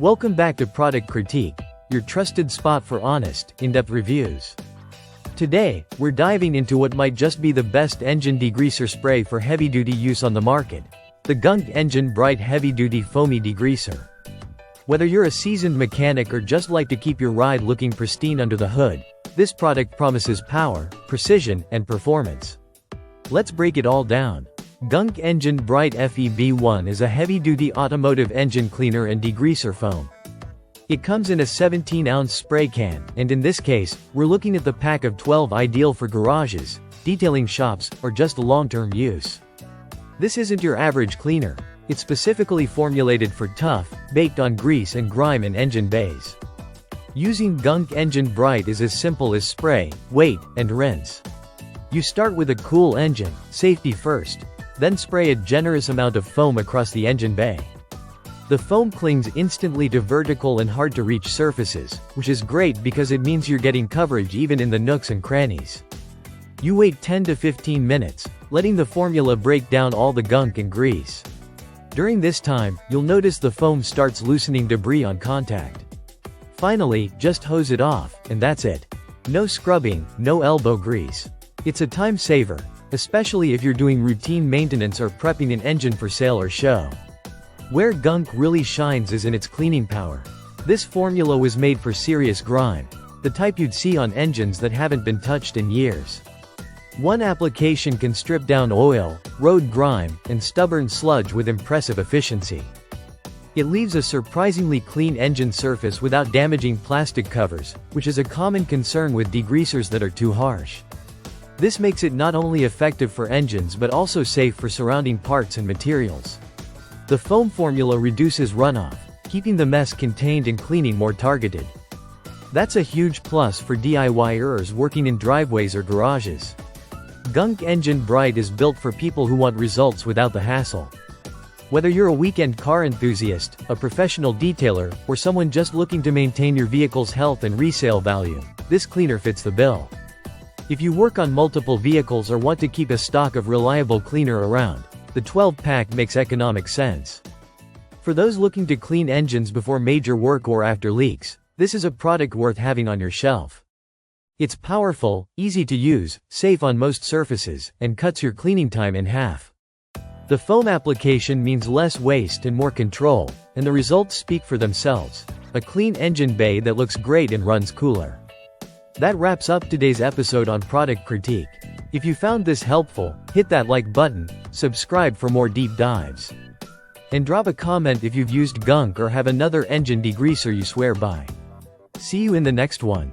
Welcome back to Product Critique, your trusted spot for honest, in-depth reviews. Today, we're diving into what might just be the best engine degreaser spray for heavy-duty use on the market, the GUNK Engine Brite Heavy-Duty Foamy Degreaser. Whether you're a seasoned mechanic or just like to keep your ride looking pristine under the hood, this product promises power, precision, and performance. Let's break it all down. GUNK Engine Brite FEB1 is a heavy-duty automotive engine cleaner and degreaser foam. It comes in a 17-ounce spray can, and in this case, we're looking at the pack of 12 ideal for garages, detailing shops, or just long-term use. This isn't your average cleaner. It's specifically formulated for tough, baked-on grease and grime in engine bays. Using GUNK Engine Brite is as simple as spray, wait, and rinse. You start with a cool engine, safety first. Then spray a generous amount of foam across the engine bay. The foam clings instantly to vertical and hard-to-reach surfaces, which is great because it means you're getting coverage even in the nooks and crannies. You wait 10 to 15 minutes, letting the formula break down all the gunk and grease. During this time, you'll notice the foam starts loosening debris on contact. Finally, just hose it off, and that's it. No scrubbing, no elbow grease. It's a time saver, especially if you're doing routine maintenance or prepping an engine for sale or show. Where GUNK really shines is in its cleaning power. This formula was made for serious grime, the type you'd see on engines that haven't been touched in years. One application can strip down oil, road grime, and stubborn sludge with impressive efficiency. It leaves a surprisingly clean engine surface without damaging plastic covers, which is a common concern with degreasers that are too harsh. This makes it not only effective for engines but also safe for surrounding parts and materials. The foam formula reduces runoff, keeping the mess contained and cleaning more targeted. That's a huge plus for DIYers working in driveways or garages. GUNK Engine Brite is built for people who want results without the hassle. Whether you're a weekend car enthusiast, a professional detailer, or someone just looking to maintain your vehicle's health and resale value, this cleaner fits the bill. If you work on multiple vehicles or want to keep a stock of reliable cleaner around, the 12-pack makes economic sense. For those looking to clean engines before major work or after leaks, this is a product worth having on your shelf. It's powerful, easy to use, safe on most surfaces, and cuts your cleaning time in half. The foam application means less waste and more control, and the results speak for themselves. A clean engine bay that looks great and runs cooler. That wraps up today's episode on Product Critique. If you found this helpful, hit that like button, subscribe for more deep dives. And drop a comment if you've used GUNK or have another engine degreaser you swear by. See you in the next one.